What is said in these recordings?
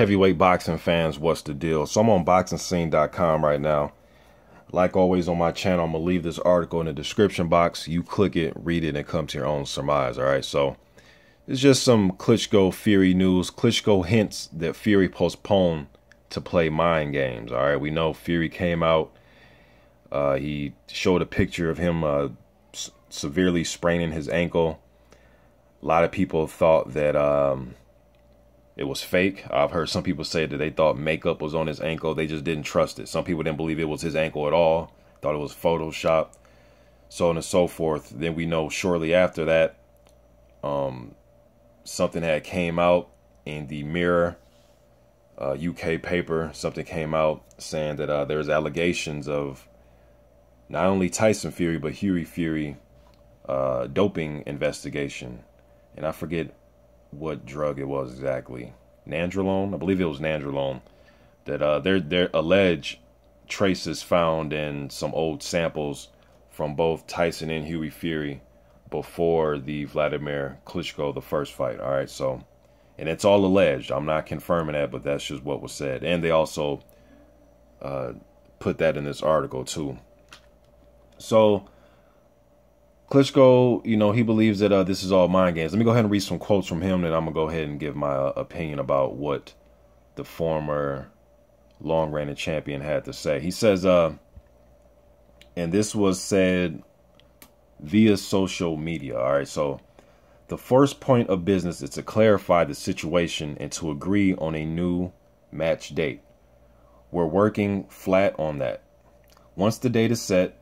Heavyweight boxing fans, what's the deal? So I'm on BoxingScene.com right now. Like always on my channel, I'm going to leave this article in the description box. You click it, read it, and come to your own surmise, all right? So it's just some Klitschko Fury news. Klitschko hints that Fury postponed to play mind games, all right? We know Fury came out. He showed a picture of him severely spraining his ankle. A lot of people thought that it was fake. I've heard some people say that they thought makeup was on his ankle. They just didn't trust it. Some people didn't believe it was his ankle at all. Thought it was Photoshop, so on and so forth. Then we know shortly after that, something had came out in the Mirror, UK paper. Something came out saying that there's allegations of not only Tyson Fury, but Hughie Fury doping investigation. And I forget what drug it was exactly. Nandrolone? I believe it was Nandrolone. That their alleged traces found in some old samples from both Tyson and Hughie Fury before the Vladimir Klitschko, the first fight. All right, so, and it's all alleged. I'm not confirming that, but that's just what was said. And they also put that in this article too. So Klitschko, you know, he believes that this is all mind games. Let me go ahead and read some quotes from him, and I'm going to go ahead and give my opinion about what the former long-reigning champion had to say. He says, and this was said via social media, all right? So the first point of business is to clarify the situation and to agree on a new match date. We're working flat on that. Once the date is set,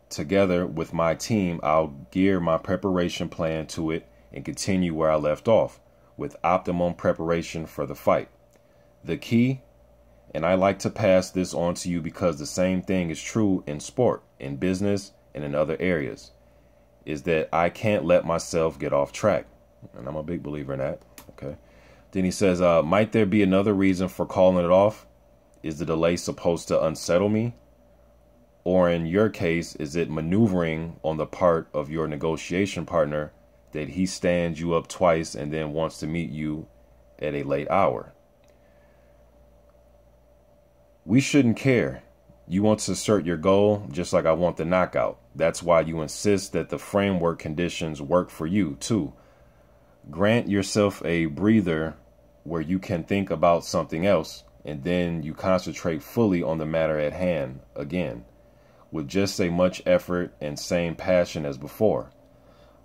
together with my team, I'll gear my preparation plan to it and continue where I left off with optimum preparation for the fight. The key, and I like to pass this on to you because the same thing is true in sport, in business, and in other areas, is that I can't let myself get off track. And I'm a big believer in that. Okay. Then he says, might there be another reason for calling it off? Is the delay supposed to unsettle me? Or in your case, is it maneuvering on the part of your negotiation partner that he stands you up twice and then wants to meet you at a late hour? We shouldn't care. You want to assert your goal just like I want the knockout. That's why you insist that the framework conditions work for you too. Grant yourself a breather where you can think about something else, and then you concentrate fully on the matter at hand again, with just as much effort and same passion as before.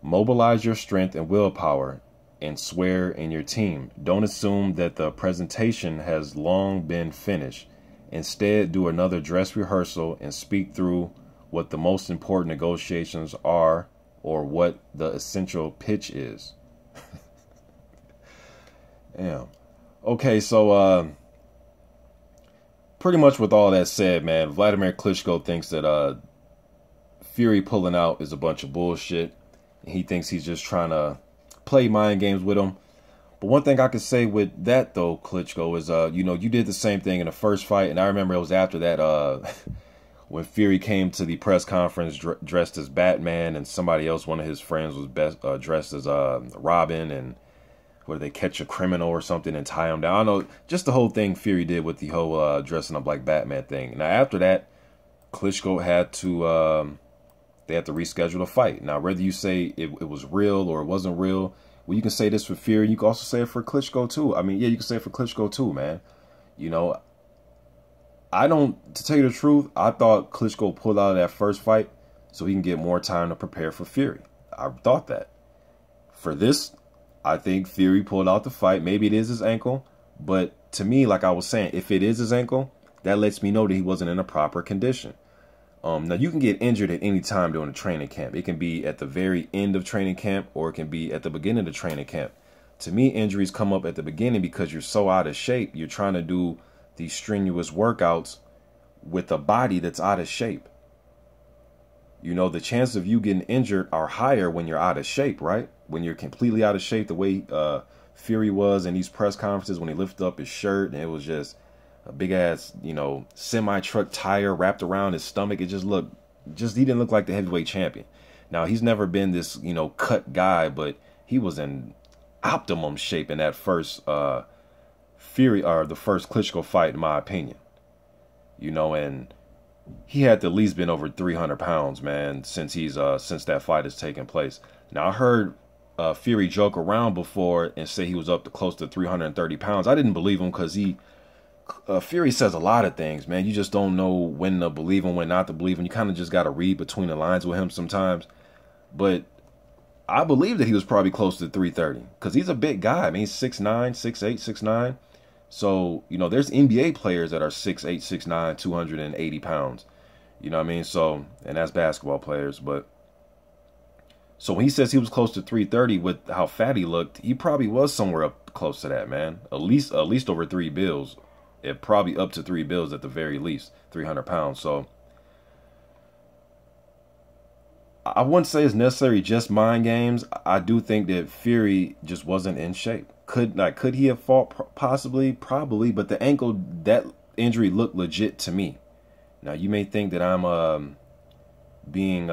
Mobilize your strength and willpower and swear in your team. Don't assume that the presentation has long been finished. Instead, do another dress rehearsal and speak through what the most important negotiations are or what the essential pitch is. Damn. Okay, so pretty much with all that said, man, Vladimir Klitschko thinks that Fury pulling out is a bunch of bullshit. He thinks he's just trying to play mind games with him. But one thing I could say with that, though, Klitschko, is, you know, you did the same thing in the first fight. And I remember it was after that when Fury came to the press conference dressed as Batman, and somebody else, one of his friends, was dressed as Robin, and where they catch a criminal or something and tie him down. I know, just the whole thing Fury did with the whole dressing up like Batman thing. Now, after that, Klitschko had to, they had to reschedule the fight. Now, whether you say it was real or it wasn't real, well, you can say this for Fury. You can also say it for Klitschko, too. I mean, yeah, you can say it for Klitschko, too, man. You know, to tell you the truth, I thought Klitschko pulled out of that first fight so he can get more time to prepare for Fury. I thought that. For this, I think Fury pulled out the fight. Maybe it is his ankle. But to me, like I was saying, if it is his ankle, that lets me know that he wasn't in a proper condition. Now, you can get injured at any time during a training camp. It can be at the very end of training camp, or it can be at the beginning of training camp. To me, injuries come up at the beginning because you're so out of shape. You're trying to do these strenuous workouts with a body that's out of shape. You know, the chance of you getting injured are higher when you're out of shape, right? When you're completely out of shape, the way Fury was in these press conferences when he lifted up his shirt and it was just a big ass, you know, semi-truck tire wrapped around his stomach. It just looked, he didn't look like the heavyweight champion. Now, he's never been this, you know, cut guy, but he was in optimum shape in that first Fury, or the first Klitschko fight, in my opinion. You know, and he had to at least been over 300 pounds, man, since since that fight has taken place. Now, I heard Fury joke around before and say he was up to close to 330 pounds. I didn't believe him because Fury says a lot of things, man. You just don't know when to believe him, when not to believe him. You kind of just got to read between the lines with him sometimes. But I believe that he was probably close to 330 because he's a big guy. I mean, he's 6'9", 6'8", 6'9". So, you know, there's NBA players that are 6'8", 6'9", 280 pounds. You know what I mean? So, and that's basketball players. But so when he says he was close to 330 with how fat he looked, he probably was somewhere up close to that, man. At least over 3 bills. It probably up to 3 bills at the very least, 300 pounds. So I wouldn't say it's necessarily just mind games. I do think that Fury just wasn't in shape. Could he have fought? Possibly, probably. But the ankle, that injury looked legit to me. Now, you may think that I'm being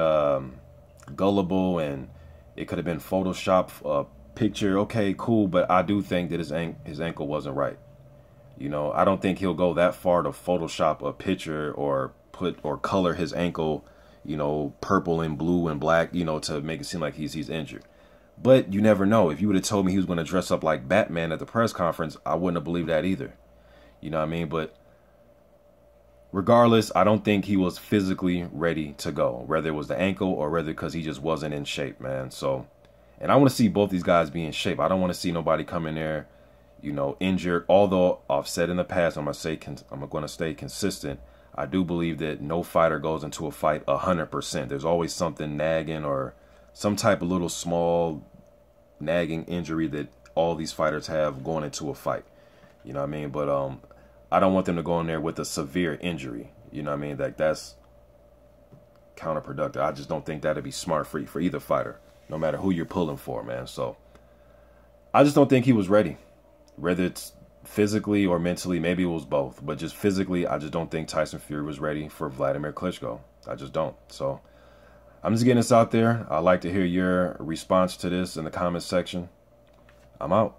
gullible and it could have been Photoshop picture. Okay, cool. But I do think that his ankle wasn't right. You know, I don't think he'll go that far to Photoshop a picture or color his ankle, you know, purple and blue and black, you know, to make it seem like he's injured. But you never know. If you would have told me he was going to dress up like Batman at the press conference, I wouldn't have believed that either. You know what I mean? But regardless, I don't think he was physically ready to go, whether it was the ankle or whether because he just wasn't in shape, man. So, and I want to see both these guys be in shape. I don't want to see nobody come in there, you know, injured. Although I've said in the past, I'm going to stay consistent. I do believe that no fighter goes into a fight 100%. There's always something nagging or some type of little small nagging injury that all these fighters have going into a fight. You know what I mean? But I don't want them to go in there with a severe injury. You know what I mean? That's counterproductive. I just don't think that'd be smart for either fighter, no matter who you're pulling for, man. So I just don't think he was ready. Whether it's physically or mentally, maybe it was both. But just physically, I just don't think Tyson Fury was ready for Vladimir Klitschko. I just don't. So I'm just getting this out there. I'd like to hear your response to this in the comments section. I'm out.